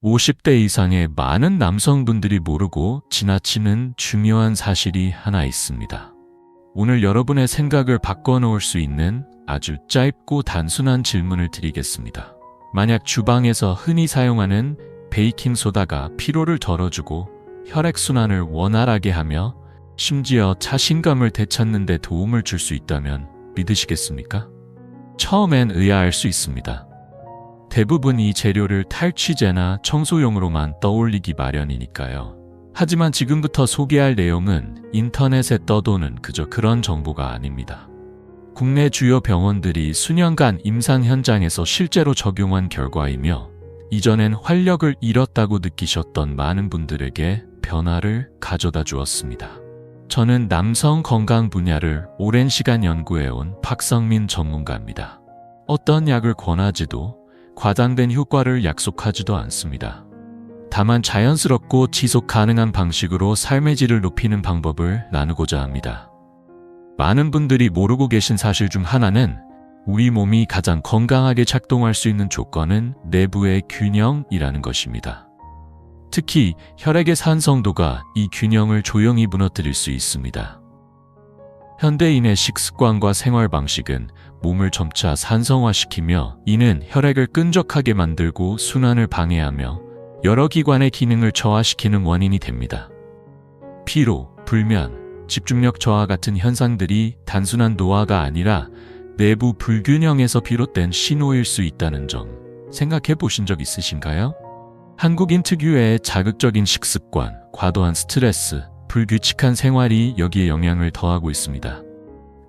50대 이상의 많은 남성분들이 모르고 지나치는 중요한 사실이 하나 있습니다. 오늘 여러분의 생각을 바꿔놓을 수 있는 아주 짧고 단순한 질문을 드리겠습니다. 만약 주방에서 흔히 사용하는 베이킹소다가 피로를 덜어주고 혈액순환을 원활하게 하며 심지어 자신감을 되찾는 데 도움을 줄 수 있다면 믿으시겠습니까? 처음엔 의아할 수 있습니다. 대부분 이 재료를 탈취제나 청소용으로만 떠올리기 마련이니까요. 하지만 지금부터 소개할 내용은 인터넷에 떠도는 그저 그런 정보가 아닙니다. 국내 주요 병원들이 수년간 임상 현장에서 실제로 적용한 결과이며 이전엔 활력을 잃었다고 느끼셨던 많은 분들에게 변화를 가져다 주었습니다. 저는 남성 건강 분야를 오랜 시간 연구해온 박성민 전문가입니다. 어떤 약을 권하지도 과장된 효과를 약속하지도 않습니다. 다만 자연스럽고 지속 가능한 방식으로 삶의 질을 높이는 방법을 나누고자 합니다. 많은 분들이 모르고 계신 사실 중 하나는 우리 몸이 가장 건강하게 작동할 수 있는 조건은 내부의 균형이라는 것입니다. 특히 혈액의 산성도가 이 균형을 조용히 무너뜨릴 수 있습니다. 현대인의 식습관과 생활 방식은 몸을 점차 산성화시키며 이는 혈액을 끈적하게 만들고 순환을 방해하며 여러 기관의 기능을 저하시키는 원인이 됩니다. 피로, 불면, 집중력 저하 같은 현상들이 단순한 노화가 아니라 내부 불균형에서 비롯된 신호일 수 있다는 점 생각해 보신 적 있으신가요? 한국인 특유의 자극적인 식습관, 과도한 스트레스, 불규칙한 생활이 여기에 영향을 더하고 있습니다.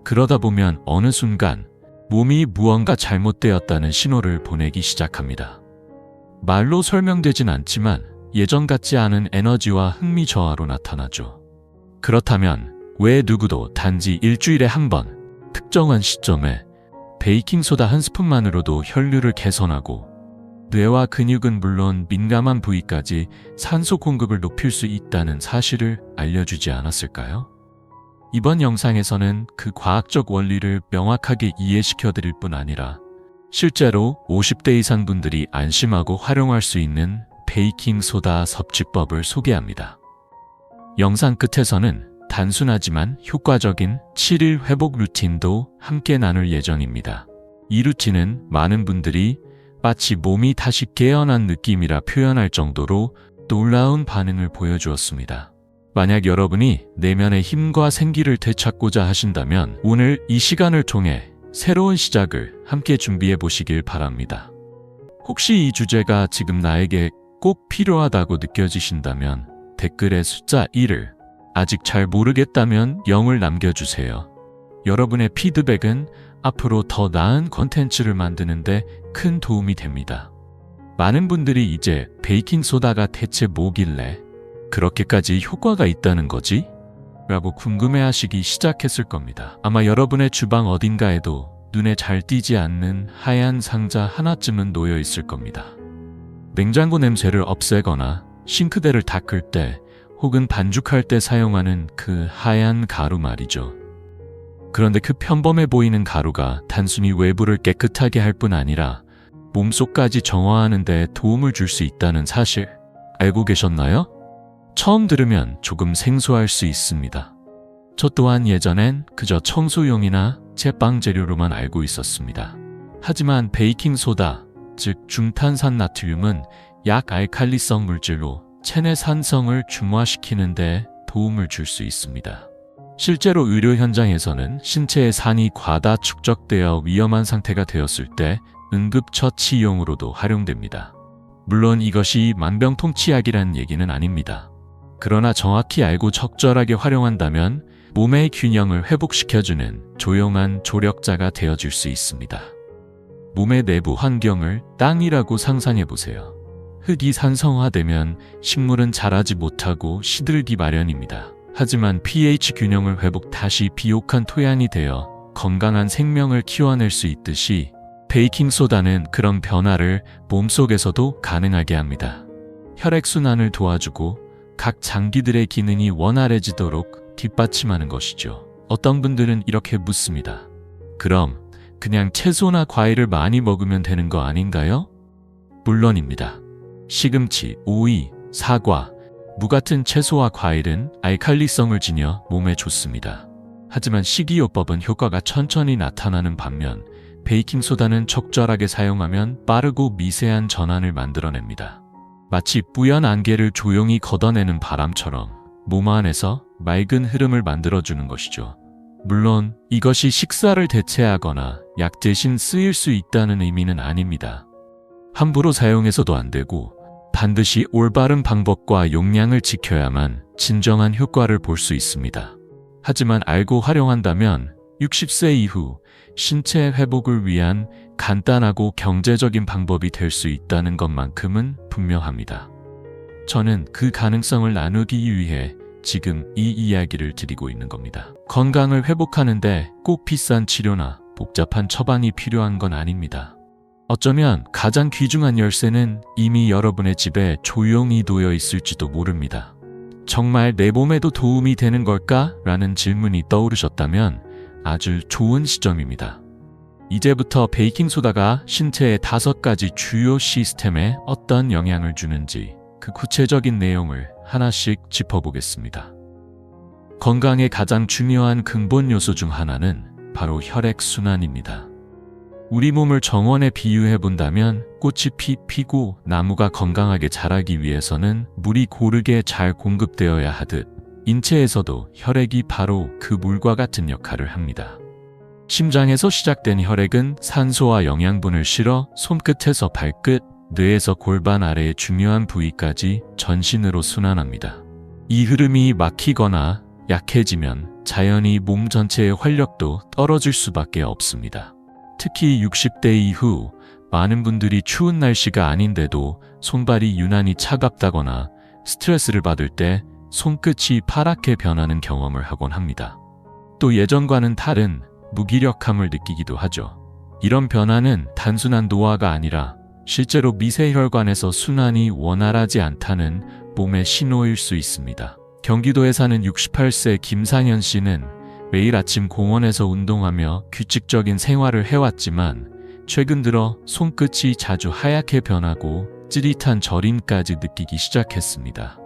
그러다 보면 어느 순간 몸이 무언가 잘못되었다는 신호를 보내기 시작합니다. 말로 설명되진 않지만 예전 같지 않은 에너지와 흥미 저하로 나타나죠. 그렇다면 왜 누구도 단지 일주일에 한 번 특정한 시점에 베이킹소다 한 스푼만으로도 혈류를 개선하고 뇌와 근육은 물론 민감한 부위까지 산소 공급을 높일 수 있다는 사실을 알려주지 않았을까요? 이번 영상에서는 그 과학적 원리를 명확하게 이해시켜 드릴 뿐 아니라 실제로 50대 이상 분들이 안심하고 활용할 수 있는 베이킹소다 섭취법을 소개합니다. 영상 끝에서는 단순하지만 효과적인 7일 회복 루틴도 함께 나눌 예정입니다. 이 루틴은 많은 분들이 마치 몸이 다시 깨어난 느낌이라 표현할 정도로 놀라운 반응을 보여주었습니다. 만약 여러분이 내면의 힘과 생기를 되찾고자 하신다면 오늘 이 시간을 통해 새로운 시작을 함께 준비해 보시길 바랍니다. 혹시 이 주제가 지금 나에게 꼭 필요하다고 느껴지신다면 댓글에 숫자 1을, 아직 잘 모르겠다면 0을 남겨주세요. 여러분의 피드백은 앞으로 더 나은 콘텐츠를 만드는데 큰 도움이 됩니다. 많은 분들이 이제 베이킹소다가 대체 뭐길래 그렇게까지 효과가 있다는 거지? 라고 궁금해하시기 시작했을 겁니다. 아마 여러분의 주방 어딘가에도 눈에 잘 띄지 않는 하얀 상자 하나쯤은 놓여 있을 겁니다. 냉장고 냄새를 없애거나 싱크대를 닦을 때 혹은 반죽할 때 사용하는 그 하얀 가루 말이죠. 그런데 그 평범해 보이는 가루가 단순히 외부를 깨끗하게 할 뿐 아니라 몸속까지 정화하는 데 도움을 줄 수 있다는 사실 알고 계셨나요? 처음 들으면 조금 생소할 수 있습니다. 저 또한 예전엔 그저 청소용이나 제빵 재료로만 알고 있었습니다. 하지만 베이킹소다, 즉 중탄산 나트륨은 약알칼리성 물질로 체내 산성을 중화시키는 데 도움을 줄 수 있습니다. 실제로 의료 현장에서는 신체의 산이 과다 축적되어 위험한 상태가 되었을 때 응급처치용으로도 활용됩니다. 물론 이것이 만병통치약이라는 얘기는 아닙니다. 그러나 정확히 알고 적절하게 활용한다면 몸의 균형을 회복시켜주는 조용한 조력자가 되어줄 수 있습니다. 몸의 내부 환경을 땅이라고 상상해보세요. 흙이 산성화되면 식물은 자라지 못하고 시들기 마련입니다. 하지만 pH 균형을 회복 다시 비옥한 토양이 되어 건강한 생명을 키워낼 수 있듯이 베이킹소다는 그런 변화를 몸속에서도 가능하게 합니다. 혈액순환을 도와주고 각 장기들의 기능이 원활해지도록 뒷받침하는 것이죠. 어떤 분들은 이렇게 묻습니다. 그럼 그냥 채소나 과일을 많이 먹으면 되는 거 아닌가요? 물론입니다. 시금치, 오이, 사과, 무 같은 채소와 과일은 알칼리성을 지녀 몸에 좋습니다. 하지만 식이요법은 효과가 천천히 나타나는 반면 베이킹소다는 적절하게 사용하면 빠르고 미세한 전환을 만들어냅니다. 마치 뿌연 안개를 조용히 걷어내는 바람처럼 몸 안에서 맑은 흐름을 만들어주는 것이죠. 물론 이것이 식사를 대체하거나 약 대신 쓰일 수 있다는 의미는 아닙니다. 함부로 사용해서도 안 되고 반드시 올바른 방법과 용량을 지켜야만 진정한 효과를 볼 수 있습니다. 하지만 알고 활용한다면 60세 이후 신체 회복을 위한 간단하고 경제적인 방법이 될 수 있다는 것만큼은 분명합니다. 저는 그 가능성을 나누기 위해 지금 이 이야기를 드리고 있는 겁니다. 건강을 회복하는데 꼭 비싼 치료나 복잡한 처방이 필요한 건 아닙니다. 어쩌면 가장 귀중한 열쇠는 이미 여러분의 집에 조용히 놓여 있을지도 모릅니다. 정말 내 몸에도 도움이 되는 걸까? 라는 질문이 떠오르셨다면 아주 좋은 시점입니다. 이제부터 베이킹소다가 신체의 5가지 주요 시스템에 어떤 영향을 주는지 그 구체적인 내용을 하나씩 짚어보겠습니다. 건강의 가장 중요한 근본 요소 중 하나는 바로 혈액순환입니다. 우리 몸을 정원에 비유해 본다면 꽃이 피고 나무가 건강하게 자라기 위해서는 물이 고르게 잘 공급되어야 하듯 인체에서도 혈액이 바로 그 물과 같은 역할을 합니다. 심장에서 시작된 혈액은 산소와 영양분을 실어 손끝에서 발끝, 뇌에서 골반 아래의 중요한 부위까지 전신으로 순환합니다. 이 흐름이 막히거나 약해지면 자연히 몸 전체의 활력도 떨어질 수밖에 없습니다. 특히 60대 이후 많은 분들이 추운 날씨가 아닌데도 손발이 유난히 차갑다거나 스트레스를 받을 때 손끝이 파랗게 변하는 경험을 하곤 합니다. 또 예전과는 다른 무기력함을 느끼기도 하죠. 이런 변화는 단순한 노화가 아니라 실제로 미세혈관에서 순환이 원활하지 않다는 몸의 신호일 수 있습니다. 경기도에 사는 68세 김상현 씨는 매일 아침 공원에서 운동하며 규칙적인 생활을 해왔지만 최근 들어 손끝이 자주 하얗게 변하고 찌릿한 저림까지 느끼기 시작했습니다.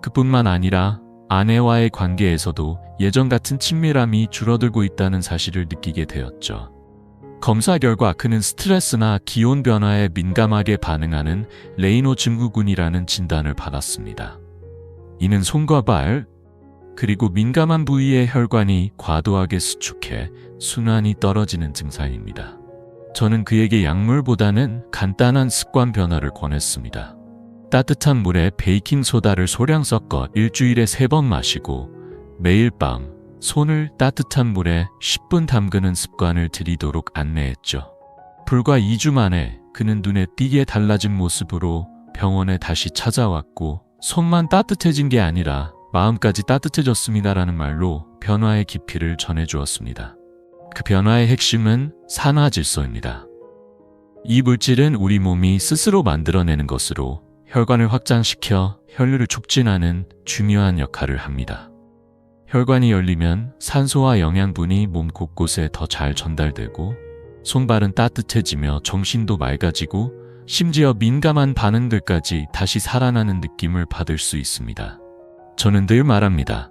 그뿐만 아니라 아내와의 관계에서도 예전 같은 친밀함이 줄어들고 있다는 사실을 느끼게 되었죠. 검사 결과 그는 스트레스나 기온 변화에 민감하게 반응하는 레이노 증후군이라는 진단을 받았습니다. 이는 손과 발, 그리고 민감한 부위의 혈관이 과도하게 수축해 순환이 떨어지는 증상입니다. 저는 그에게 약물보다는 간단한 습관 변화를 권했습니다. 따뜻한 물에 베이킹소다를 소량 섞어 일주일에 3번 마시고 매일 밤 손을 따뜻한 물에 10분 담그는 습관을 들이도록 안내했죠. 불과 2주 만에 그는 눈에 띄게 달라진 모습으로 병원에 다시 찾아왔고 손만 따뜻해진 게 아니라 마음까지 따뜻해졌습니다라는 말로 변화의 깊이를 전해주었습니다. 그 변화의 핵심은 산화질소입니다. 이 물질은 우리 몸이 스스로 만들어내는 것으로 혈관을 확장시켜 혈류를 촉진하는 중요한 역할을 합니다. 혈관이 열리면 산소와 영양분이 몸 곳곳에 더 잘 전달되고 손발은 따뜻해지며 정신도 맑아지고 심지어 민감한 반응들까지 다시 살아나는 느낌을 받을 수 있습니다. 저는 늘 말합니다.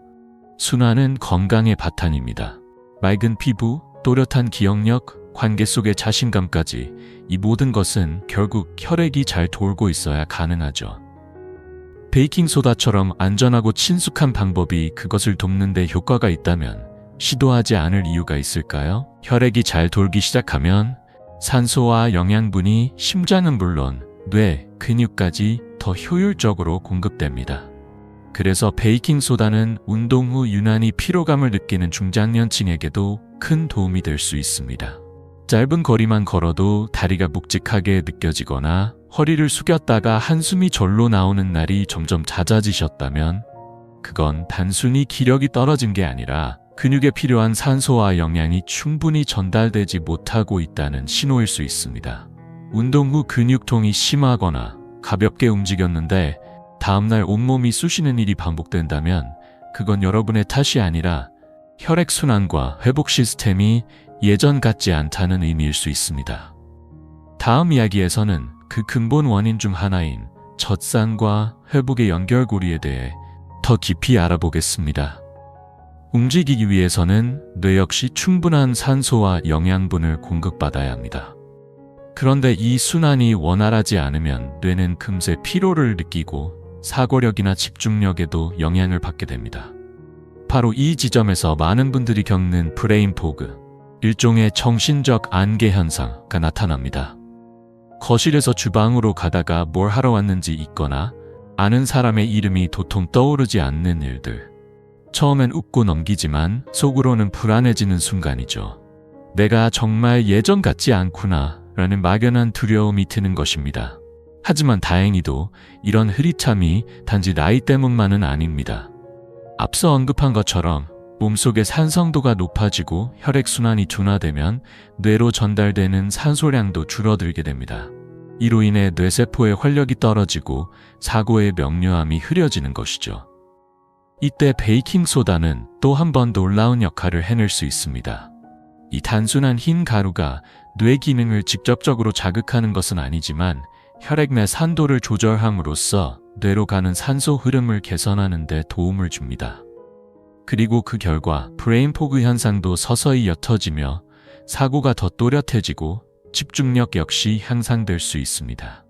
순환은 건강의 바탕입니다. 맑은 피부, 또렷한 기억력, 관계 속의 자신감까지 이 모든 것은 결국 혈액이 잘 돌고 있어야 가능하죠. 베이킹소다처럼 안전하고 친숙한 방법이 그것을 돕는 데 효과가 있다면 시도하지 않을 이유가 있을까요? 혈액이 잘 돌기 시작하면 산소와 영양분이 심장은 물론 뇌, 근육까지 더 효율적으로 공급됩니다. 그래서 베이킹소다는 운동 후 유난히 피로감을 느끼는 중장년층에게도 큰 도움이 될 수 있습니다. 짧은 거리만 걸어도 다리가 묵직하게 느껴지거나 허리를 숙였다가 한숨이 절로 나오는 날이 점점 잦아지셨다면 그건 단순히 기력이 떨어진 게 아니라 근육에 필요한 산소와 영양이 충분히 전달되지 못하고 있다는 신호일 수 있습니다. 운동 후 근육통이 심하거나 가볍게 움직였는데 다음날 온몸이 쑤시는 일이 반복된다면 그건 여러분의 탓이 아니라 혈액순환과 회복 시스템이 예전 같지 않다는 의미일 수 있습니다. 다음 이야기에서는 그 근본 원인 중 하나인 젖산과 회복의 연결고리에 대해 더 깊이 알아보겠습니다. 움직이기 위해서는 뇌 역시 충분한 산소와 영양분을 공급받아야 합니다. 그런데 이 순환이 원활하지 않으면 뇌는 금세 피로를 느끼고 사고력이나 집중력에도 영향을 받게 됩니다. 바로 이 지점에서 많은 분들이 겪는 브레인 포그, 일종의 정신적 안개 현상가 나타납니다. 거실에서 주방으로 가다가 뭘 하러 왔는지 잊거나 아는 사람의 이름이 도통 떠오르지 않는 일들. 처음엔 웃고 넘기지만 속으로는 불안해지는 순간이죠. 내가 정말 예전 같지 않구나 라는 막연한 두려움이 드는 것입니다. 하지만 다행히도 이런 흐릿함이 단지 나이 때문만은 아닙니다. 앞서 언급한 것처럼 몸속의 산성도가 높아지고 혈액순환이 둔화되면 뇌로 전달되는 산소량도 줄어들게 됩니다. 이로 인해 뇌세포의 활력이 떨어지고 사고의 명료함이 흐려지는 것이죠. 이때 베이킹소다는 또 한 번 놀라운 역할을 해낼 수 있습니다. 이 단순한 흰 가루가 뇌 기능을 직접적으로 자극하는 것은 아니지만 혈액 내 산도를 조절함으로써 뇌로 가는 산소 흐름을 개선하는 데 도움을 줍니다. 그리고 그 결과 브레인 포그 현상도 서서히 옅어지며 사고가 더 또렷해지고 집중력 역시 향상될 수 있습니다.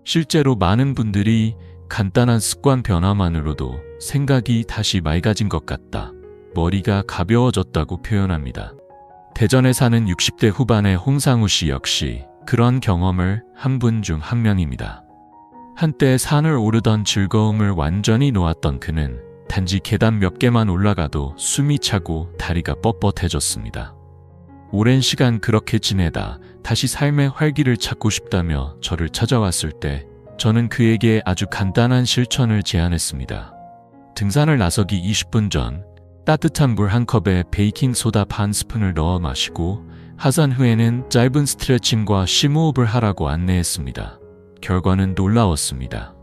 실제로 많은 분들이 간단한 습관 변화만으로도 생각이 다시 맑아진 것 같다, 머리가 가벼워졌다고 표현합니다. 대전에 사는 60대 후반의 홍상우 씨 역시 그런 경험을 한 분 중 한 명입니다. 한때 산을 오르던 즐거움을 완전히 놓았던 그는 단지 계단 몇 개만 올라가도 숨이 차고 다리가 뻣뻣해졌습니다. 오랜 시간 그렇게 지내다 다시 삶의 활기를 찾고 싶다며 저를 찾아왔을 때 저는 그에게 아주 간단한 실천을 제안했습니다. 등산을 나서기 20분 전 따뜻한 물 한 컵에 베이킹소다 반 스푼을 넣어 마시고 하산 후에는 짧은 스트레칭과 심호흡을 하라고 안내했습니다. 결과는 놀라웠습니다.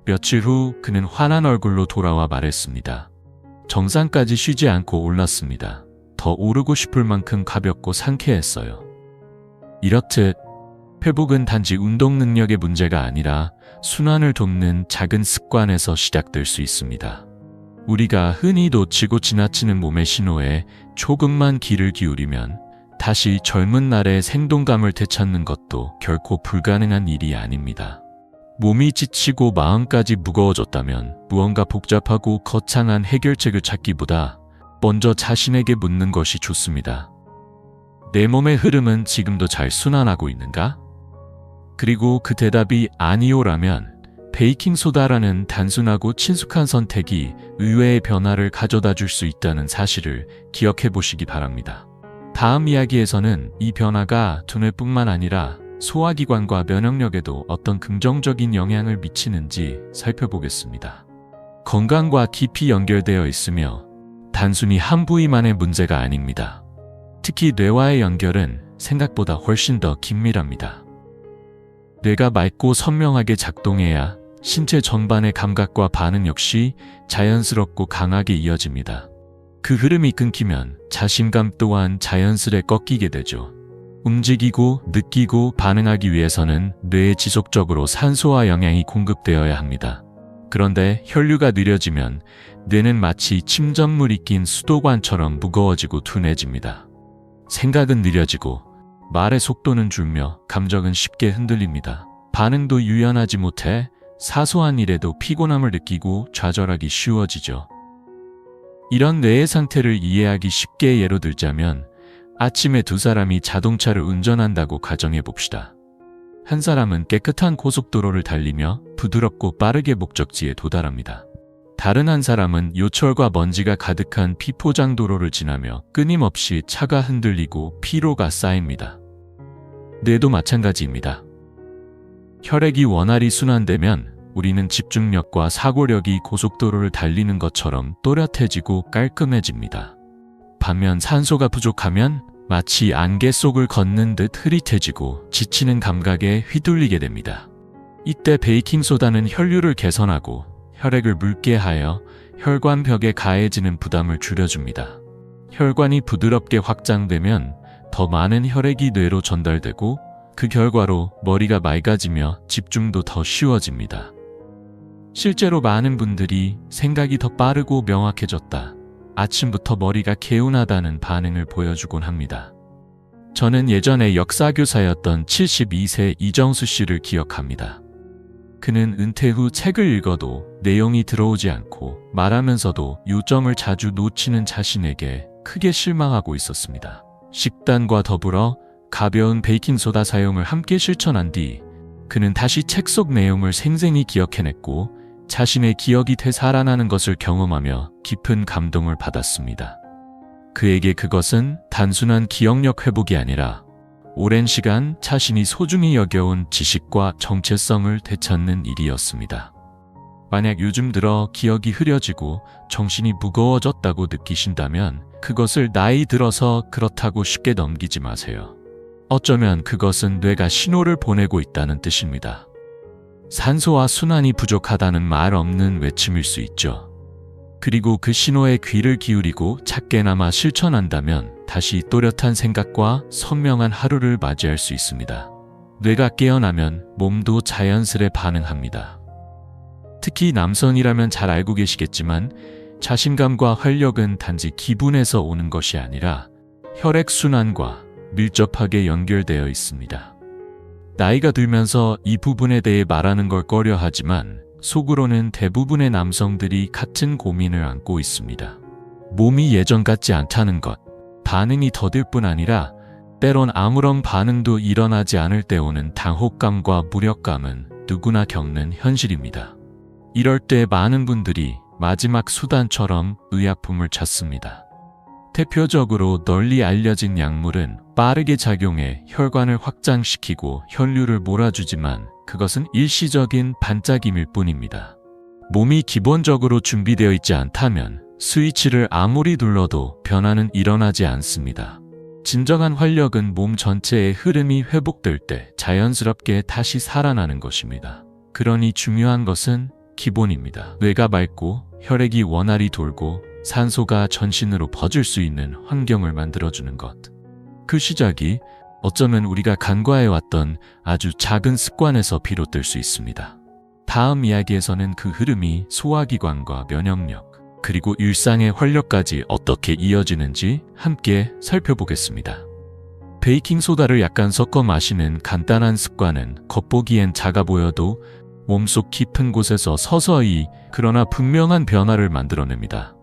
며칠 후 그는 환한 얼굴로 돌아와 말했습니다. 정상까지 쉬지 않고 올랐습니다. 더 오르고 싶을 만큼 가볍고 상쾌했어요. 이렇듯 회복은 단지 운동 능력의 문제가 아니라 순환을 돕는 작은 습관에서 시작될 수 있습니다. 우리가 흔히 놓치고 지나치는 몸의 신호에 조금만 귀를 기울이면 다시 젊은 날의 생동감을 되찾는 것도 결코 불가능한 일이 아닙니다. 몸이 지치고 마음까지 무거워졌다면 무언가 복잡하고 거창한 해결책을 찾기보다 먼저 자신에게 묻는 것이 좋습니다. 내 몸의 흐름은 지금도 잘 순환하고 있는가? 그리고 그 대답이 아니오라면 베이킹소다라는 단순하고 친숙한 선택이 의외의 변화를 가져다 줄 수 있다는 사실을 기억해 보시기 바랍니다. 다음 이야기에서는 이 변화가 두뇌뿐만 아니라 소화기관과 면역력에도 어떤 긍정적인 영향을 미치는지 살펴보겠습니다. 건강과 깊이 연결되어 있으며 단순히 한 부위만의 문제가 아닙니다. 특히 뇌와의 연결은 생각보다 훨씬 더 긴밀합니다. 뇌가 맑고 선명하게 작동해야 신체 전반의 감각과 반응 역시 자연스럽고 강하게 이어집니다. 그 흐름이 끊기면 자신감 또한 자연스레 꺾이게 되죠. 움직이고 느끼고 반응하기 위해서는 뇌에 지속적으로 산소와 영양이 공급되어야 합니다. 그런데 혈류가 느려지면 뇌는 마치 침전물이 낀 수도관처럼 무거워지고 둔해집니다. 생각은 느려지고 말의 속도는 줄며 감정은 쉽게 흔들립니다. 반응도 유연하지 못해 사소한 일에도 피곤함을 느끼고 좌절하기 쉬워지죠. 이런 뇌의 상태를 이해하기 쉽게 예로 들자면 아침에 두 사람이 자동차를 운전한다고 가정해 봅시다. 한 사람은 깨끗한 고속도로를 달리며 부드럽고 빠르게 목적지에 도달합니다. 다른 한 사람은 요철과 먼지가 가득한 비포장 도로를 지나며 끊임없이 차가 흔들리고 피로가 쌓입니다. 뇌도 마찬가지입니다. 혈액이 원활히 순환되면 우리는 집중력과 사고력이 고속도로를 달리는 것처럼 또렷해지고 깔끔해집니다. 반면 산소가 부족하면 마치 안개 속을 걷는 듯 흐릿해지고 지치는 감각에 휘둘리게 됩니다. 이때 베이킹소다는 혈류를 개선하고 혈액을 묽게 하여 혈관벽에 가해지는 부담을 줄여줍니다. 혈관이 부드럽게 확장되면 더 많은 혈액이 뇌로 전달되고 그 결과로 머리가 맑아지며 집중도 더 쉬워집니다. 실제로 많은 분들이 생각이 더 빠르고 명확해졌다. 아침부터 머리가 개운하다는 반응을 보여주곤 합니다. 저는 예전에 역사교사였던 72세 이정수 씨를 기억합니다. 그는 은퇴 후 책을 읽어도 내용이 들어오지 않고 말하면서도 요점을 자주 놓치는 자신에게 크게 실망하고 있었습니다. 식단과 더불어 가벼운 베이킹소다 사용을 함께 실천한 뒤 그는 다시 책 속 내용을 생생히 기억해냈고 자신의 기억이 되살아나는 것을 경험하며 깊은 감동을 받았습니다. 그에게 그것은 단순한 기억력 회복이 아니라 오랜 시간 자신이 소중히 여겨온 지식과 정체성을 되찾는 일이었습니다. 만약 요즘 들어 기억이 흐려지고 정신이 무거워졌다고 느끼신다면 그것을 나이 들어서 그렇다고 쉽게 넘기지 마세요. 어쩌면 그것은 뇌가 신호를 보내고 있다는 뜻입니다. 산소와 순환이 부족하다는 말 없는 외침일 수 있죠. 그리고 그 신호에 귀를 기울이고 작게나마 실천한다면 다시 또렷한 생각과 선명한 하루를 맞이할 수 있습니다. 뇌가 깨어나면 몸도 자연스레 반응합니다. 특히 남성이라면 잘 알고 계시겠지만 자신감과 활력은 단지 기분에서 오는 것이 아니라 혈액순환과 밀접하게 연결되어 있습니다. 나이가 들면서 이 부분에 대해 말하는 걸 꺼려하지만 속으로는 대부분의 남성들이 같은 고민을 안고 있습니다. 몸이 예전 같지 않다는 것, 반응이 더딜 뿐 아니라 때론 아무런 반응도 일어나지 않을 때 오는 당혹감과 무력감은 누구나 겪는 현실입니다. 이럴 때 많은 분들이 마지막 수단처럼 의약품을 찾습니다. 대표적으로 널리 알려진 약물은 빠르게 작용해 혈관을 확장시키고 혈류를 몰아주지만 그것은 일시적인 반짝임일 뿐입니다. 몸이 기본적으로 준비되어 있지 않다면 스위치를 아무리 눌러도 변화는 일어나지 않습니다. 진정한 활력은 몸 전체의 흐름이 회복될 때 자연스럽게 다시 살아나는 것입니다. 그러니 중요한 것은 기본입니다. 뇌가 맑고 혈액이 원활히 돌고 산소가 전신으로 퍼질 수 있는 환경을 만들어주는 것. 그 시작이 어쩌면 우리가 간과해왔던 아주 작은 습관에서 비롯될 수 있습니다. 다음 이야기에서는 그 흐름이 소화기관과 면역력, 그리고 일상의 활력까지 어떻게 이어지는지 함께 살펴보겠습니다. 베이킹소다를 약간 섞어 마시는 간단한 습관은 겉보기엔 작아 보여도 몸속 깊은 곳에서 서서히 그러나 분명한 변화를 만들어냅니다.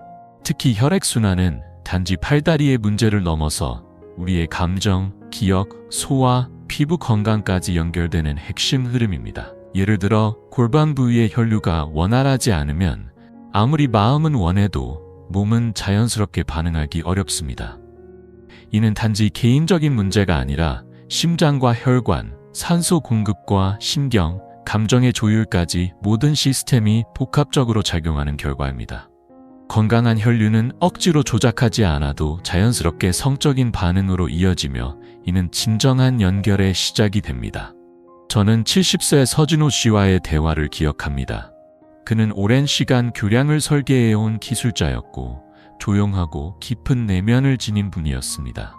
특히 혈액순환은 단지 팔다리의 문제를 넘어서 우리의 감정, 기억, 소화, 피부 건강까지 연결되는 핵심 흐름입니다. 예를 들어 골반 부위의 혈류가 원활하지 않으면 아무리 마음은 원해도 몸은 자연스럽게 반응하기 어렵습니다. 이는 단지 개인적인 문제가 아니라 심장과 혈관, 산소 공급과 신경, 감정의 조율까지 모든 시스템이 복합적으로 작용하는 결과입니다. 건강한 혈류는 억지로 조작하지 않아도 자연스럽게 성적인 반응으로 이어지며 이는 진정한 연결의 시작이 됩니다. 저는 70세 서진호 씨와의 대화를 기억합니다. 그는 오랜 시간 교량을 설계해온 기술자였고 조용하고 깊은 내면을 지닌 분이었습니다.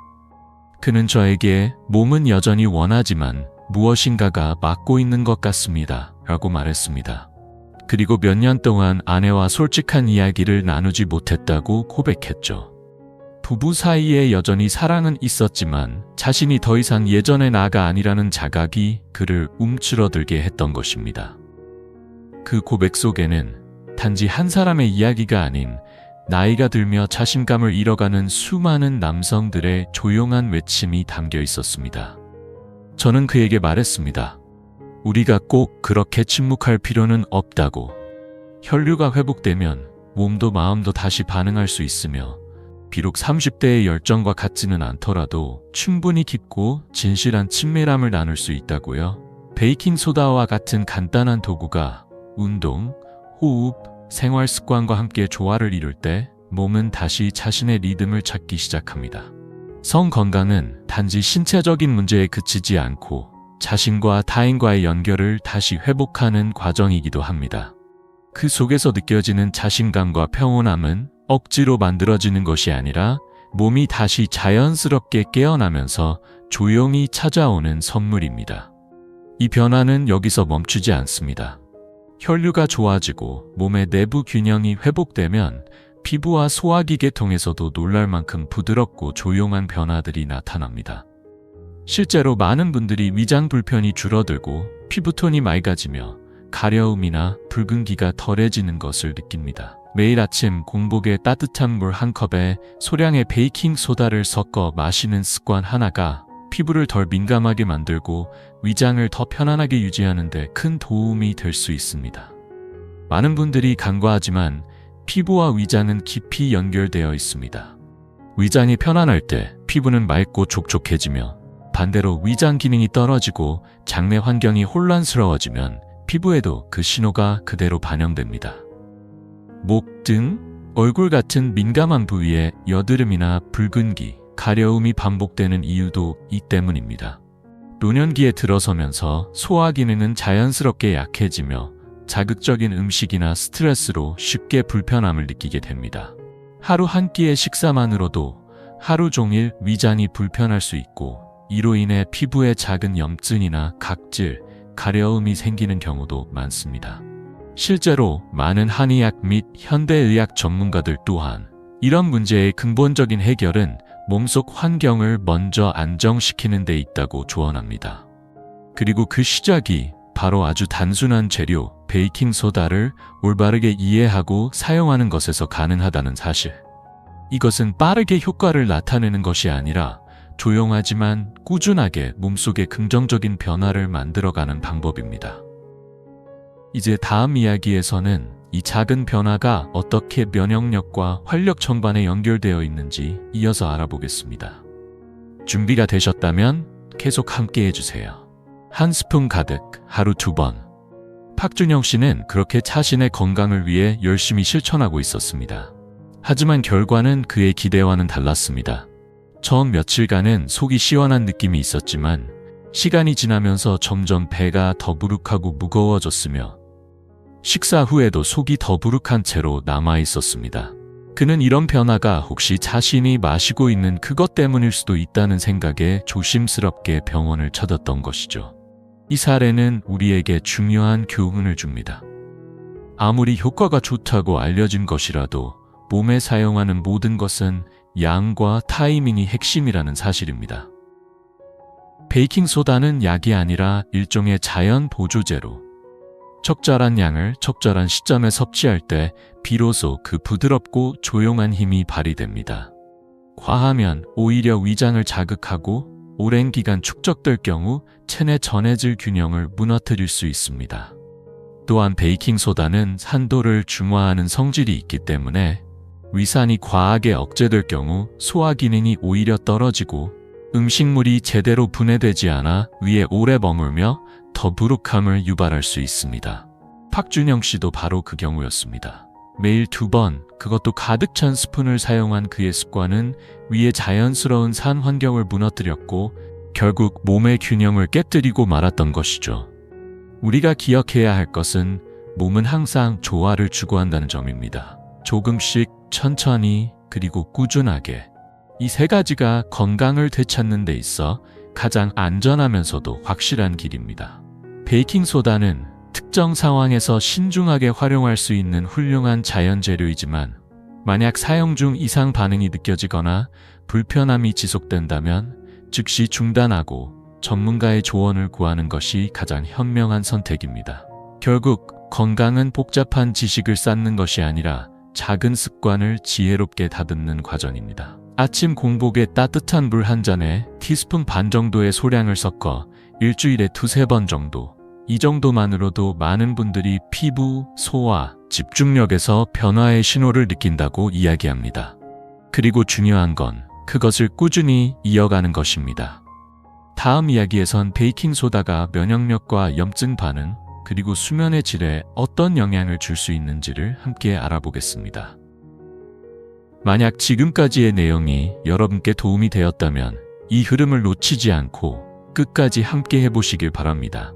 그는 저에게 몸은 여전히 원하지만 무엇인가가 막고 있는 것 같습니다. 라고 말했습니다. 그리고 몇 년 동안 아내와 솔직한 이야기를 나누지 못했다고 고백했죠. 부부 사이에 여전히 사랑은 있었지만 자신이 더 이상 예전의 나가 아니라는 자각이 그를 움츠러들게 했던 것입니다. 그 고백 속에는 단지 한 사람의 이야기가 아닌 나이가 들며 자신감을 잃어가는 수많은 남성들의 조용한 외침이 담겨 있었습니다. 저는 그에게 말했습니다. 우리가 꼭 그렇게 침묵할 필요는 없다고. 혈류가 회복되면 몸도 마음도 다시 반응할 수 있으며 비록 30대의 열정과 같지는 않더라도 충분히 깊고 진실한 친밀함을 나눌 수 있다고요. 베이킹소다와 같은 간단한 도구가 운동, 호흡, 생활 습관과 함께 조화를 이룰 때 몸은 다시 자신의 리듬을 찾기 시작합니다. 성 건강은 단지 신체적인 문제에 그치지 않고 자신과 타인과의 연결을 다시 회복하는 과정이기도 합니다. 그 속에서 느껴지는 자신감과 평온함은 억지로 만들어지는 것이 아니라 몸이 다시 자연스럽게 깨어나면서 조용히 찾아오는 선물입니다. 이 변화는 여기서 멈추지 않습니다. 혈류가 좋아지고 몸의 내부 균형이 회복되면 피부와 소화기계통에서도 놀랄 만큼 부드럽고 조용한 변화들이 나타납니다. 실제로 많은 분들이 위장 불편이 줄어들고 피부톤이 맑아지며 가려움이나 붉은기가 덜해지는 것을 느낍니다. 매일 아침 공복에 따뜻한 물 한 컵에 소량의 베이킹 소다를 섞어 마시는 습관 하나가 피부를 덜 민감하게 만들고 위장을 더 편안하게 유지하는 데 큰 도움이 될 수 있습니다. 많은 분들이 간과하지만 피부와 위장은 깊이 연결되어 있습니다. 위장이 편안할 때 피부는 맑고 촉촉해지며 반대로 위장 기능이 떨어지고 장내 환경이 혼란스러워지면 피부에도 그 신호가 그대로 반영됩니다. 목, 등, 얼굴 같은 민감한 부위에 여드름이나 붉은기, 가려움이 반복되는 이유도 이 때문입니다. 노년기에 들어서면서 소화 기능은 자연스럽게 약해지며 자극적인 음식이나 스트레스로 쉽게 불편함을 느끼게 됩니다. 하루 한 끼의 식사만으로도 하루 종일 위장이 불편할 수 있고 이로 인해 피부에 작은 염증이나 각질, 가려움이 생기는 경우도 많습니다. 실제로 많은 한의학 및 현대의학 전문가들 또한 이런 문제의 근본적인 해결은 몸속 환경을 먼저 안정시키는 데 있다고 조언합니다. 그리고 그 시작이 바로 아주 단순한 재료, 베이킹소다를 올바르게 이해하고 사용하는 것에서 가능하다는 사실. 이것은 빠르게 효과를 나타내는 것이 아니라 조용하지만 꾸준하게 몸속에 긍정적인 변화를 만들어가는 방법입니다. 이제 다음 이야기에서는 이 작은 변화가 어떻게 면역력과 활력 전반에 연결되어 있는지 이어서 알아보겠습니다. 준비가 되셨다면 계속 함께 해주세요. 한 스푼 가득 하루 2번. 박준영 씨는 그렇게 자신의 건강을 위해 열심히 실천하고 있었습니다. 하지만 결과는 그의 기대와는 달랐습니다. 처음 며칠간은 속이 시원한 느낌이 있었지만 시간이 지나면서 점점 배가 더부룩하고 무거워졌으며 식사 후에도 속이 더부룩한 채로 남아 있었습니다. 그는 이런 변화가 혹시 자신이 마시고 있는 그것 때문일 수도 있다는 생각에 조심스럽게 병원을 찾았던 것이죠. 이 사례는 우리에게 중요한 교훈을 줍니다. 아무리 효과가 좋다고 알려진 것이라도 몸에 사용하는 모든 것은 양과 타이밍이 핵심이라는 사실입니다. 베이킹소다는 약이 아니라 일종의 자연 보조제로 적절한 양을 적절한 시점에 섭취할 때 비로소 그 부드럽고 조용한 힘이 발휘됩니다. 과하면 오히려 위장을 자극하고 오랜 기간 축적될 경우 체내 전해질 균형을 무너뜨릴 수 있습니다. 또한 베이킹소다는 산도를 중화하는 성질이 있기 때문에 위산이 과하게 억제될 경우 소화 기능이 오히려 떨어지고 음식물이 제대로 분해되지 않아 위에 오래 머물며 더부룩함을 유발할 수 있습니다. 박준영 씨도 바로 그 경우였습니다. 매일 2번, 그것도 가득 찬 스푼을 사용한 그의 습관은 위의 자연스러운 산 환경을 무너뜨렸고 결국 몸의 균형을 깨뜨리고 말았던 것이죠. 우리가 기억해야 할 것은 몸은 항상 조화를 추구한다는 점입니다. 조금씩, 천천히, 그리고 꾸준하게. 이 세 가지가 건강을 되찾는 데 있어 가장 안전하면서도 확실한 길입니다. 베이킹소다는 특정 상황에서 신중하게 활용할 수 있는 훌륭한 자연 재료이지만 만약 사용 중 이상 반응이 느껴지거나 불편함이 지속된다면 즉시 중단하고 전문가의 조언을 구하는 것이 가장 현명한 선택입니다. 결국 건강은 복잡한 지식을 쌓는 것이 아니라 작은 습관을 지혜롭게 다듬는 과정입니다. 아침 공복에 따뜻한 물 한 잔에 티스푼 반 정도의 소량을 섞어 일주일에 2-3번 정도. 이 정도만으로도 많은 분들이 피부, 소화, 집중력에서 변화의 신호를 느낀다고 이야기합니다. 그리고 중요한 건 그것을 꾸준히 이어가는 것입니다. 다음 이야기에선 베이킹소다가 면역력과 염증 반응, 그리고 수면의 질에 어떤 영향을 줄 수 있는지를 함께 알아보겠습니다. 만약 지금까지의 내용이 여러분께 도움이 되었다면 이 흐름을 놓치지 않고 끝까지 함께 해보시길 바랍니다.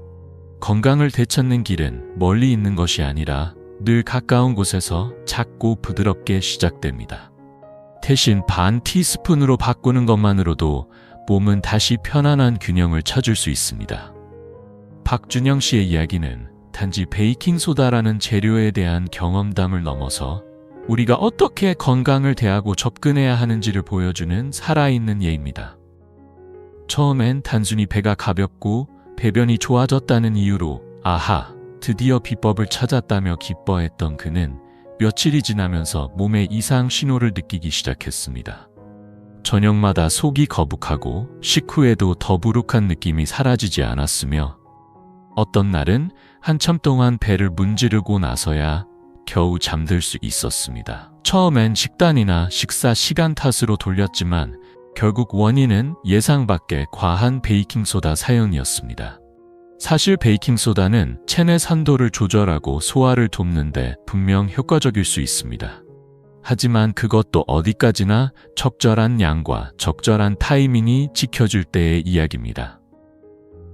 건강을 되찾는 길은 멀리 있는 것이 아니라 늘 가까운 곳에서 작고 부드럽게 시작됩니다. 대신 반 티스푼으로 바꾸는 것만으로도 몸은 다시 편안한 균형을 찾을 수 있습니다. 박준영 씨의 이야기는 단지 베이킹소다라는 재료에 대한 경험담을 넘어서 우리가 어떻게 건강을 대하고 접근해야 하는지를 보여주는 살아있는 예입니다. 처음엔 단순히 배가 가볍고 배변이 좋아졌다는 이유로 아하, 드디어 비법을 찾았다며 기뻐했던 그는 며칠이 지나면서 몸에 이상 신호를 느끼기 시작했습니다. 저녁마다 속이 거북하고 식후에도 더부룩한 느낌이 사라지지 않았으며 어떤 날은 한참 동안 배를 문지르고 나서야 겨우 잠들 수 있었습니다. 처음엔 식단이나 식사 시간 탓으로 돌렸지만 결국 원인은 예상 밖의 과한 베이킹소다 사용이었습니다. 사실 베이킹소다는 체내 산도를 조절하고 소화를 돕는데 분명 효과적일 수 있습니다. 하지만 그것도 어디까지나 적절한 양과 적절한 타이밍이 지켜질 때의 이야기입니다.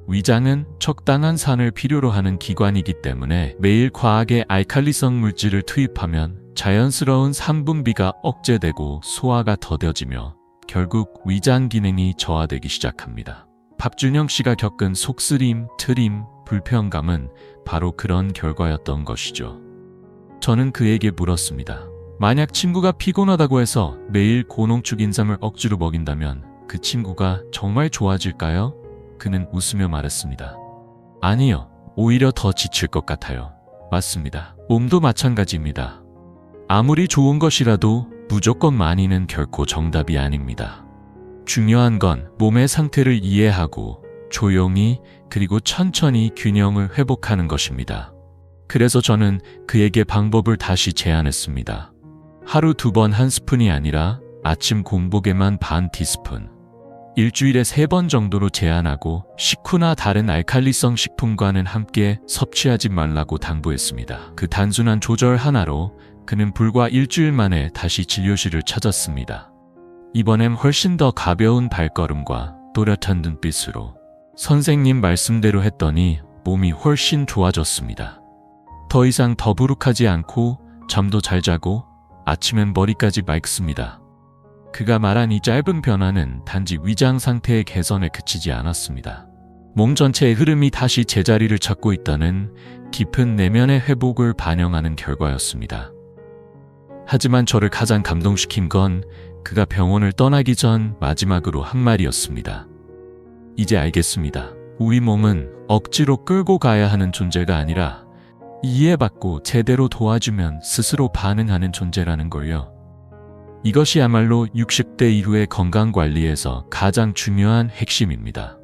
위장은 적당한 산을 필요로 하는 기관이기 때문에 매일 과하게 알칼리성 물질을 투입하면 자연스러운 산 분비가 억제되고 소화가 더뎌지며 결국 위장 기능이 저하되기 시작합니다. 박준영 씨가 겪은 속쓰림, 트림, 불편감은 바로 그런 결과였던 것이죠. 저는 그에게 물었습니다. 만약 친구가 피곤하다고 해서 매일 고농축 인삼을 억지로 먹인다면 그 친구가 정말 좋아질까요? 그는 웃으며 말했습니다. 아니요. 오히려 더 지칠 것 같아요. 맞습니다. 몸도 마찬가지입니다. 아무리 좋은 것이라도 무조건 많이는 결코 정답이 아닙니다. 중요한 건 몸의 상태를 이해하고 조용히 그리고 천천히 균형을 회복하는 것입니다. 그래서 저는 그에게 방법을 다시 제안했습니다. 하루 2번 1스푼이 아니라 아침 공복에만 반 티스푼, 일주일에 3번 정도로 제한하고 식후나 다른 알칼리성 식품과는 함께 섭취하지 말라고 당부했습니다. 그 단순한 조절 하나로 그는 불과 일주일 만에 다시 진료실을 찾았습니다. 이번엔 훨씬 더 가벼운 발걸음과 또렷한 눈빛으로 선생님 말씀대로 했더니 몸이 훨씬 좋아졌습니다. 더 이상 더부룩하지 않고 잠도 잘 자고 아침엔 머리까지 맑습니다. 그가 말한 이 짧은 변화는 단지 위장 상태의 개선에 그치지 않았습니다. 몸 전체의 흐름이 다시 제자리를 찾고 있다는 깊은 내면의 회복을 반영하는 결과였습니다. 하지만 저를 가장 감동시킨 건 그가 병원을 떠나기 전 마지막으로 한 말이었습니다. 이제 알겠습니다. 우리 몸은 억지로 끌고 가야 하는 존재가 아니라 이해받고 제대로 도와주면 스스로 반응하는 존재라는 걸요. 이것이야말로 60대 이후의 건강관리에서 가장 중요한 핵심입니다.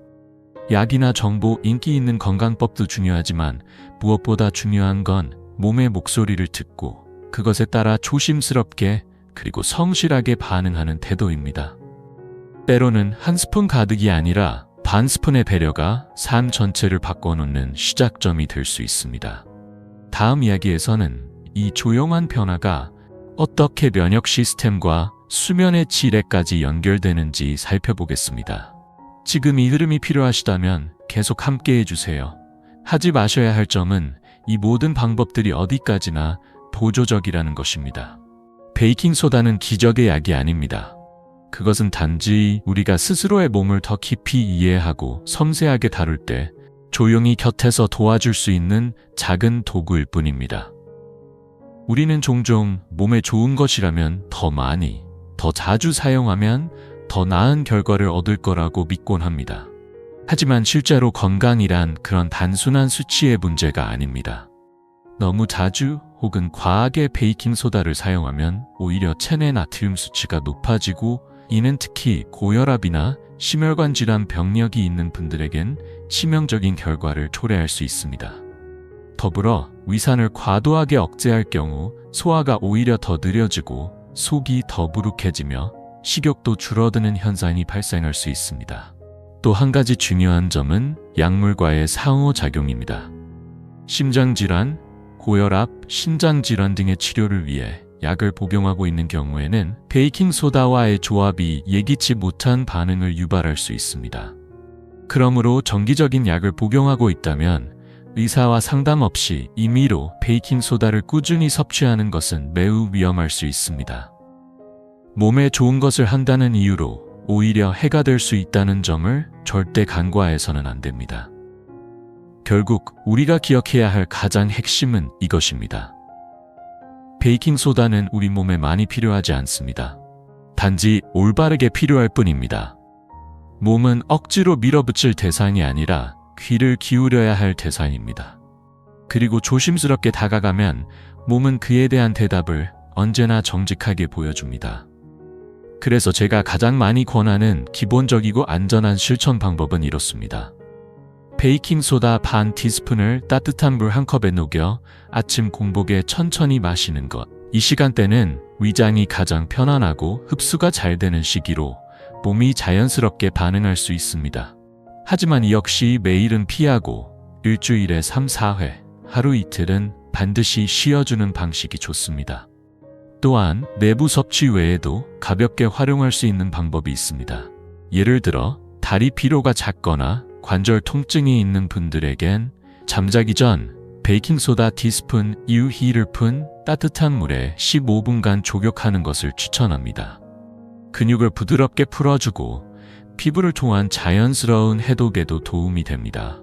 약이나 정보, 인기 있는 건강법도 중요하지만 무엇보다 중요한 건 몸의 목소리를 듣고 그것에 따라 조심스럽게 그리고 성실하게 반응하는 태도입니다. 때로는 한 스푼 가득이 아니라 반 스푼의 배려가 삶 전체를 바꿔놓는 시작점이 될 수 있습니다. 다음 이야기에서는 이 조용한 변화가 어떻게 면역 시스템과 수면의 질에까지 연결되는지 살펴보겠습니다. 지금 이 흐름이 필요하시다면 계속 함께 해주세요. 하지 마셔야 할 점은 이 모든 방법들이 어디까지나 보조적이라는 것입니다. 베이킹소다는 기적의 약이 아닙니다. 그것은 단지 우리가 스스로의 몸을 더 깊이 이해하고 섬세하게 다룰 때 조용히 곁에서 도와줄 수 있는 작은 도구일 뿐입니다. 우리는 종종 몸에 좋은 것이라면 더 많이, 더 자주 사용하면 더 나은 결과를 얻을 거라고 믿곤 합니다. 하지만 실제로 건강이란 그런 단순한 수치의 문제가 아닙니다. 너무 자주 혹은 과하게 베이킹소다를 사용하면 오히려 체내 나트륨 수치가 높아지고 이는 특히 고혈압이나 심혈관 질환 병력이 있는 분들에겐 치명적인 결과를 초래할 수 있습니다. 더불어 위산을 과도하게 억제할 경우 소화가 오히려 더 느려지고 속이 더부룩해지며 식욕도 줄어드는 현상이 발생할 수 있습니다. 또 한 가지 중요한 점은 약물과의 상호작용입니다. 심장질환, 고혈압, 신장질환 등의 치료를 위해 약을 복용하고 있는 경우에는 베이킹소다와의 조합이 예기치 못한 반응을 유발할 수 있습니다. 그러므로 정기적인 약을 복용하고 있다면 의사와 상담 없이 임의로 베이킹소다를 꾸준히 섭취하는 것은 매우 위험할 수 있습니다. 몸에 좋은 것을 한다는 이유로 오히려 해가 될 수 있다는 점을 절대 간과해서는 안 됩니다. 결국 우리가 기억해야 할 가장 핵심은 이것입니다. 베이킹소다는 우리 몸에 많이 필요하지 않습니다. 단지 올바르게 필요할 뿐입니다. 몸은 억지로 밀어붙일 대상이 아니라 귀를 기울여야 할 대상입니다. 그리고 조심스럽게 다가가면 몸은 그에 대한 대답을 언제나 정직하게 보여줍니다. 그래서 제가 가장 많이 권하는 기본적이고 안전한 실천 방법은 이렇습니다. 베이킹소다 반 티스푼을 따뜻한 물 한 컵에 녹여 아침 공복에 천천히 마시는 것. 이 시간대는 위장이 가장 편안하고 흡수가 잘 되는 시기로 몸이 자연스럽게 반응할 수 있습니다. 하지만 이 역시 매일은 피하고 일주일에 3, 4회, 하루 이틀은 반드시 쉬어주는 방식이 좋습니다. 또한 내부 섭취 외에도 가볍게 활용할 수 있는 방법이 있습니다. 예를 들어 다리 피로가 작거나 관절 통증이 있는 분들에겐 잠자기 전 베이킹소다 티스푼 이유희를 푼 따뜻한 물에 15분간 조격하는 것을 추천합니다. 근육을 부드럽게 풀어주고 피부를 통한 자연스러운 해독에도 도움이 됩니다.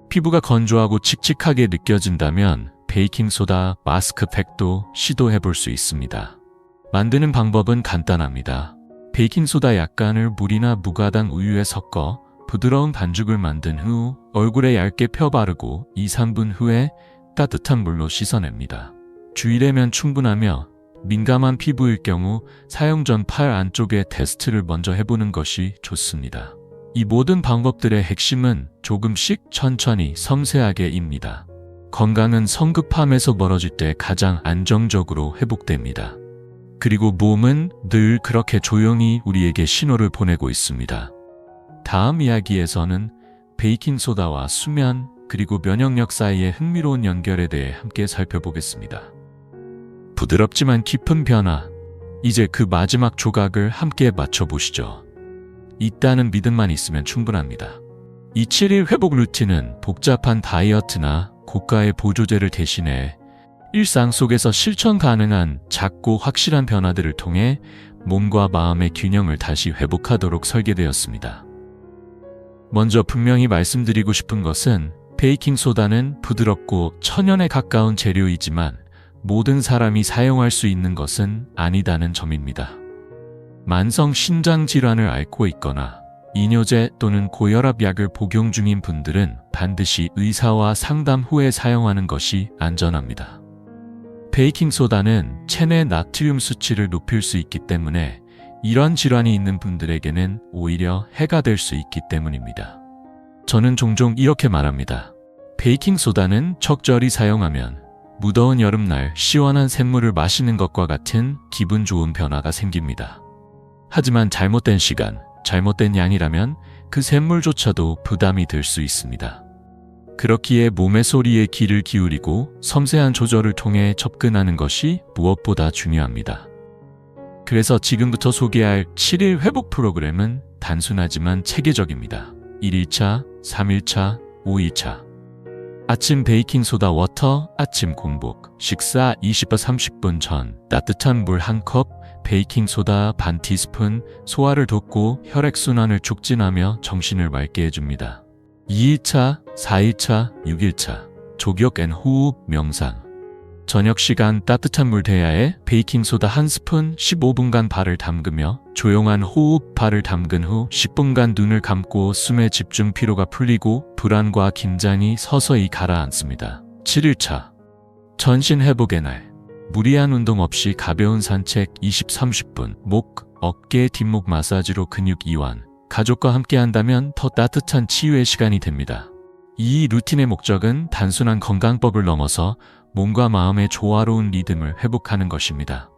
피부가 건조하고 칙칙하게 느껴진다면 베이킹소다 마스크팩도 시도해볼 수 있습니다. 만드는 방법은 간단합니다. 베이킹소다 약간을 물이나 무가당 우유에 섞어 부드러운 반죽을 만든 후 얼굴에 얇게 펴 바르고 2, 3분 후에 따뜻한 물로 씻어냅니다. 주일이면 충분하며 민감한 피부일 경우 사용 전 팔 안쪽에 테스트를 먼저 해보는 것이 좋습니다. 이 모든 방법들의 핵심은 조금씩 천천히 섬세하게입니다. 건강은 성급함에서 멀어질 때 가장 안정적으로 회복됩니다. 그리고 몸은 늘 그렇게 조용히 우리에게 신호를 보내고 있습니다. 다음 이야기에서는 베이킹소다와 수면 그리고 면역력 사이의 흥미로운 연결에 대해 함께 살펴보겠습니다. 부드럽지만 깊은 변화, 이제 그 마지막 조각을 함께 맞춰보시죠. 있다는 믿음만 있으면 충분합니다. 이 7일 회복 루틴은 복잡한 다이어트나 고가의 보조제를 대신해 일상 속에서 실천 가능한 작고 확실한 변화들을 통해 몸과 마음의 균형을 다시 회복하도록 설계되었습니다. 먼저 분명히 말씀드리고 싶은 것은 베이킹소다는 부드럽고 천연에 가까운 재료이지만 모든 사람이 사용할 수 있는 것은 아니다는 점입니다. 만성 신장 질환을 앓고 있거나 이뇨제 또는 고혈압 약을 복용 중인 분들은 반드시 의사와 상담 후에 사용하는 것이 안전합니다. 베이킹소다는 체내 나트륨 수치를 높일 수 있기 때문에 이런 질환이 있는 분들에게는 오히려 해가 될 수 있기 때문입니다. 저는 종종 이렇게 말합니다. 베이킹소다는 적절히 사용하면 무더운 여름날 시원한 샘물을 마시는 것과 같은 기분 좋은 변화가 생깁니다. 하지만 잘못된 시간, 잘못된 양이라면 그 샘물조차도 부담이 될 수 있습니다. 그렇기에 몸의 소리에 귀를 기울이고 섬세한 조절을 통해 접근하는 것이 무엇보다 중요합니다. 그래서 지금부터 소개할 7일 회복 프로그램은 단순하지만 체계적입니다. 1일차, 3일차, 5일차. 아침 베이킹소다 워터, 아침 공복, 식사 20분 30분 전, 따뜻한 물 1컵, 베이킹소다 반 티스푼, 소화를 돕고 혈액순환을 촉진하며 정신을 맑게 해줍니다. 2일차, 4일차, 6일차, 조격 앤 호흡, 명상. 저녁 시간 따뜻한 물 대야에 베이킹소다 1스푼 15분간 발을 담그며 조용한 호흡, 발을 담근 후 10분간 눈을 감고 숨에 집중 피로가 풀리고 불안과 긴장이 서서히 가라앉습니다. 7일차, 전신 회복의 날. 무리한 운동 없이 가벼운 산책 20-30분, 목, 어깨, 뒷목 마사지로 근육 이완. 가족과 함께 한다면 더 따뜻한 치유의 시간이 됩니다. 이 루틴의 목적은 단순한 건강법을 넘어서 몸과 마음의 조화로운 리듬을 회복하는 것입니다.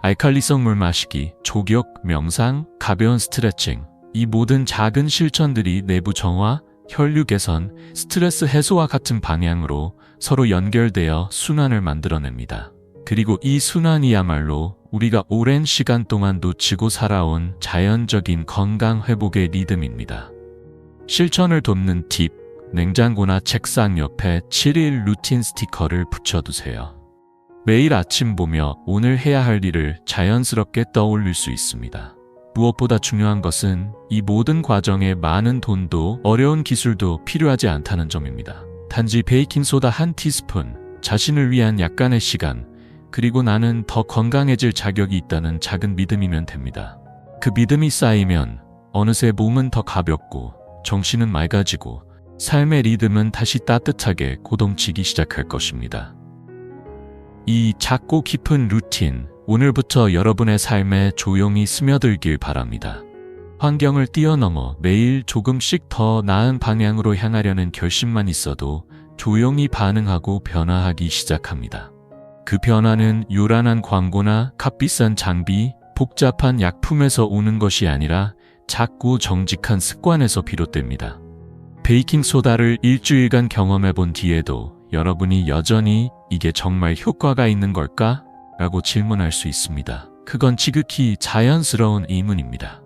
알칼리성 물 마시기, 조격, 명상, 가벼운 스트레칭. 이 모든 작은 실천들이 내부 정화, 혈류 개선, 스트레스 해소와 같은 방향으로 서로 연결되어 순환을 만들어냅니다. 그리고 이 순환이야말로 우리가 오랜 시간 동안 놓치고 살아온 자연적인 건강 회복의 리듬입니다. 실천을 돕는 팁, 냉장고나 책상 옆에 7일 루틴 스티커를 붙여두세요. 매일 아침 보며 오늘 해야 할 일을 자연스럽게 떠올릴 수 있습니다. 무엇보다 중요한 것은 이 모든 과정에 많은 돈도 어려운 기술도 필요하지 않다는 점입니다. 단지 베이킹소다 한 티스푼, 자신을 위한 약간의 시간, 그리고 나는 더 건강해질 자격이 있다는 작은 믿음이면 됩니다. 그 믿음이 쌓이면 어느새 몸은 더 가볍고 정신은 맑아지고 삶의 리듬은 다시 따뜻하게 고동치기 시작할 것입니다. 이 작고 깊은 루틴, 오늘부터 여러분의 삶에 조용히 스며들길 바랍니다. 환경을 뛰어넘어 매일 조금씩 더 나은 방향으로 향하려는 결심만 있어도 조용히 반응하고 변화하기 시작합니다. 그 변화는 요란한 광고나 값비싼 장비, 복잡한 약품에서 오는 것이 아니라 작고 정직한 습관에서 비롯됩니다. 베이킹소다를 일주일간 경험해 본 뒤에도 여러분이 여전히 이게 정말 효과가 있는 걸까? 라고 질문할 수 있습니다. 그건 지극히 자연스러운 의문입니다.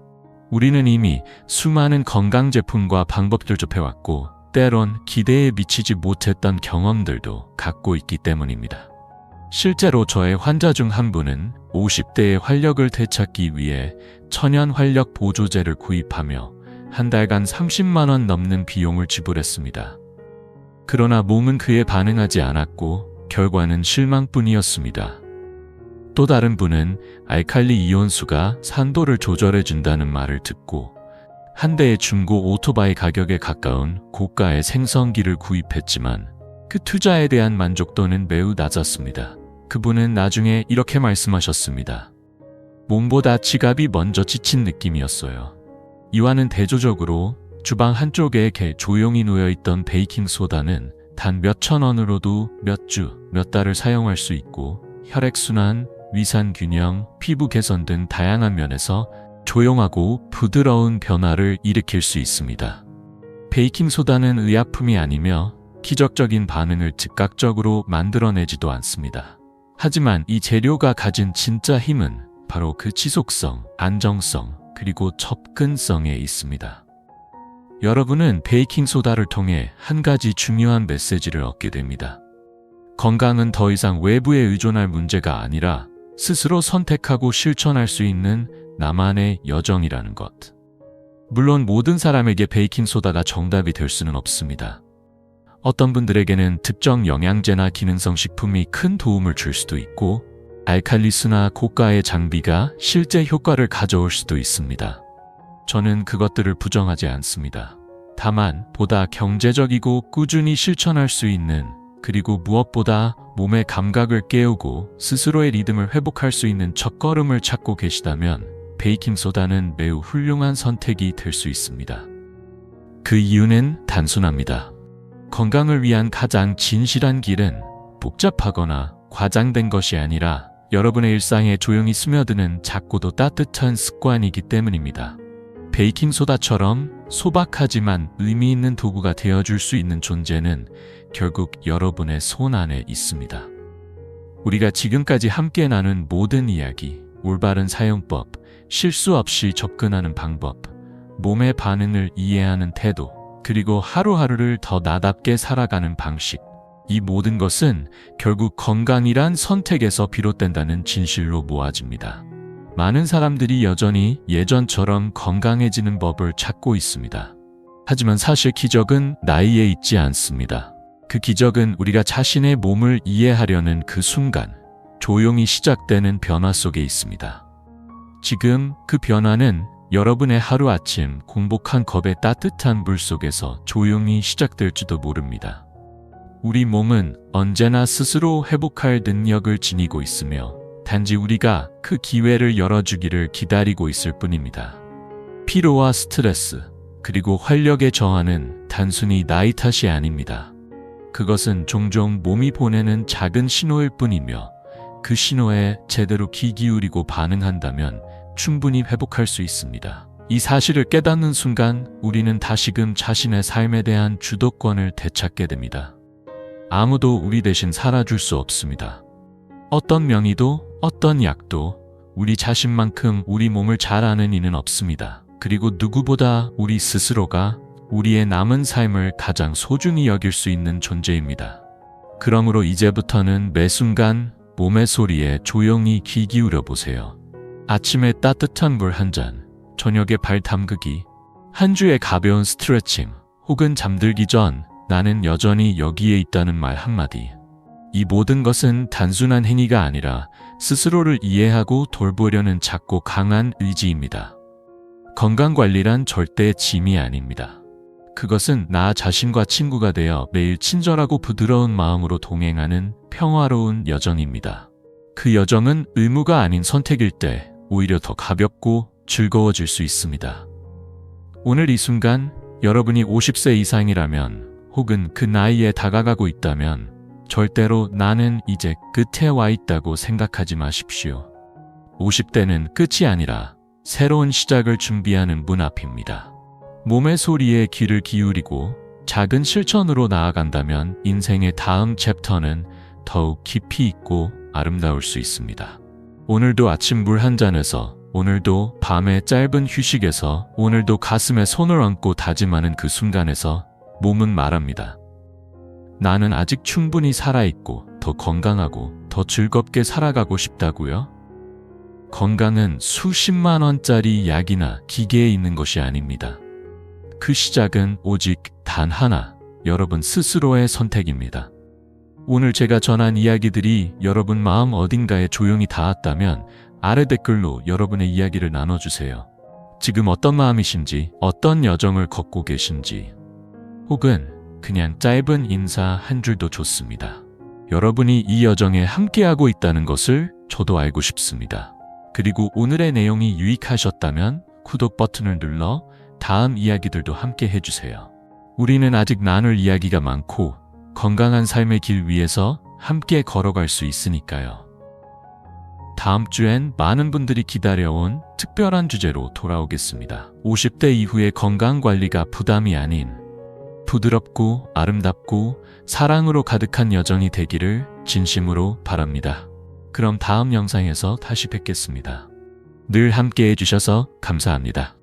우리는 이미 수많은 건강 제품과 방법들 접해왔고 때론 기대에 미치지 못했던 경험들도 갖고 있기 때문입니다. 실제로 저의 환자 중 한 분은 50대의 활력을 되찾기 위해 천연 활력 보조제를 구입하며 한 달간 30만 원 넘는 비용을 지불했습니다. 그러나 몸은 그에 반응하지 않았고 결과는 실망뿐이었습니다. 또 다른 분은 알칼리 이온수가 산도를 조절해준다는 말을 듣고 한 대의 중고 오토바이 가격에 가까운 고가의 생성기를 구입했지만 그 투자에 대한 만족도는 매우 낮았습니다. 그분은 나중에 이렇게 말씀하셨습니다. 몸보다 지갑이 먼저 지친 느낌이었어요. 이와는 대조적으로 주방 한쪽에 조용히 놓여있던 베이킹소다는 단 몇천 원으로도 몇 주, 몇 달을 사용할 수 있고 혈액순환, 위산균형, 피부 개선 등 다양한 면에서 조용하고 부드러운 변화를 일으킬 수 있습니다. 베이킹소다는 의약품이 아니며 기적적인 반응을 즉각적으로 만들어내지도 않습니다. 하지만 이 재료가 가진 진짜 힘은 바로 그 지속성, 안정성, 그리고 접근성에 있습니다. 여러분은 베이킹소다를 통해 한 가지 중요한 메시지를 얻게 됩니다. 건강은 더 이상 외부에 의존할 문제가 아니라 스스로 선택하고 실천할 수 있는 나만의 여정이라는 것. 물론 모든 사람에게 베이킹소다가 정답이 될 수는 없습니다. 어떤 분들에게는 특정 영양제나 기능성 식품이 큰 도움을 줄 수도 있고 알칼리수나 고가의 장비가 실제 효과를 가져올 수도 있습니다. 저는 그것들을 부정하지 않습니다. 다만 보다 경제적이고 꾸준히 실천할 수 있는 그리고 무엇보다 몸의 감각을 깨우고 스스로의 리듬을 회복할 수 있는 첫걸음을 찾고 계시다면 베이킹소다는 매우 훌륭한 선택이 될 수 있습니다. 그 이유는 단순합니다. 건강을 위한 가장 진실한 길은 복잡하거나 과장된 것이 아니라 여러분의 일상에 조용히 스며드는 작고도 따뜻한 습관이기 때문입니다. 베이킹소다처럼 소박하지만 의미 있는 도구가 되어줄 수 있는 존재는 결국 여러분의 손 안에 있습니다. 우리가 지금까지 함께 나눈 모든 이야기, 올바른 사용법, 실수 없이 접근하는 방법, 몸의 반응을 이해하는 태도, 그리고 하루하루를 더 나답게 살아가는 방식, 이 모든 것은 결국 건강이란 선택에서 비롯된다는 진실로 모아집니다. 많은 사람들이 여전히 예전처럼 건강해지는 법을 찾고 있습니다. 하지만 사실 기적은 나이에 있지 않습니다. 그 기적은 우리가 자신의 몸을 이해하려는 그 순간 조용히 시작되는 변화 속에 있습니다. 지금 그 변화는 여러분의 하루아침 공복한 컵의 따뜻한 물 속에서 조용히 시작될지도 모릅니다. 우리 몸은 언제나 스스로 회복할 능력을 지니고 있으며 단지 우리가 그 기회를 열어주기를 기다리고 있을 뿐입니다. 피로와 스트레스, 그리고 활력의 저하는 단순히 나이 탓이 아닙니다. 그것은 종종 몸이 보내는 작은 신호일 뿐이며 그 신호에 제대로 귀 기울이고 반응한다면 충분히 회복할 수 있습니다. 이 사실을 깨닫는 순간 우리는 다시금 자신의 삶에 대한 주도권을 되찾게 됩니다. 아무도 우리 대신 살아줄 수 없습니다. 어떤 명의도 어떤 약도 우리 자신만큼 우리 몸을 잘 아는 이는 없습니다. 그리고 누구보다 우리 스스로가 우리의 남은 삶을 가장 소중히 여길 수 있는 존재입니다. 그러므로 이제부터는 매 순간 몸의 소리에 조용히 귀 기울여 보세요. 아침에 따뜻한 물 한 잔, 저녁에 발 담그기, 한 주의 가벼운 스트레칭, 혹은 잠들기 전 나는 여전히 여기에 있다는 말 한마디. 이 모든 것은 단순한 행위가 아니라 스스로를 이해하고 돌보려는 작고 강한 의지입니다. 건강관리란 절대 짐이 아닙니다. 그것은 나 자신과 친구가 되어 매일 친절하고 부드러운 마음으로 동행하는 평화로운 여정입니다. 그 여정은 의무가 아닌 선택일 때 오히려 더 가볍고 즐거워질 수 있습니다. 오늘 이 순간 여러분이 50세 이상이라면 혹은 그 나이에 다가가고 있다면 절대로 나는 이제 끝에 와 있다고 생각하지 마십시오. 50대는 끝이 아니라 새로운 시작을 준비하는 문 앞입니다. 몸의 소리에 귀를 기울이고 작은 실천으로 나아간다면 인생의 다음 챕터는 더욱 깊이 있고 아름다울 수 있습니다. 오늘도 아침 물 한 잔에서, 오늘도 밤의 짧은 휴식에서, 오늘도 가슴에 손을 얹고 다짐하는 그 순간에서 몸은 말합니다. 나는 아직 충분히 살아있고 더 건강하고 더 즐겁게 살아가고 싶다고요? 건강은 수십만 원짜리 약이나 기계에 있는 것이 아닙니다. 그 시작은 오직 단 하나, 여러분 스스로의 선택입니다. 오늘 제가 전한 이야기들이 여러분 마음 어딘가에 조용히 닿았다면 아래 댓글로 여러분의 이야기를 나눠주세요. 지금 어떤 마음이신지, 어떤 여정을 걷고 계신지, 혹은 그냥 짧은 인사 한 줄도 좋습니다. 여러분이 이 여정에 함께하고 있다는 것을 저도 알고 싶습니다. 그리고 오늘의 내용이 유익하셨다면 구독 버튼을 눌러 다음 이야기들도 함께 해주세요. 우리는 아직 나눌 이야기가 많고 건강한 삶의 길 위에서 함께 걸어갈 수 있으니까요. 다음 주엔 많은 분들이 기다려온 특별한 주제로 돌아오겠습니다. 50대 이후의 건강관리가 부담이 아닌 부드럽고 아름답고 사랑으로 가득한 여정이 되기를 진심으로 바랍니다. 그럼 다음 영상에서 다시 뵙겠습니다. 늘 함께 해주셔서 감사합니다.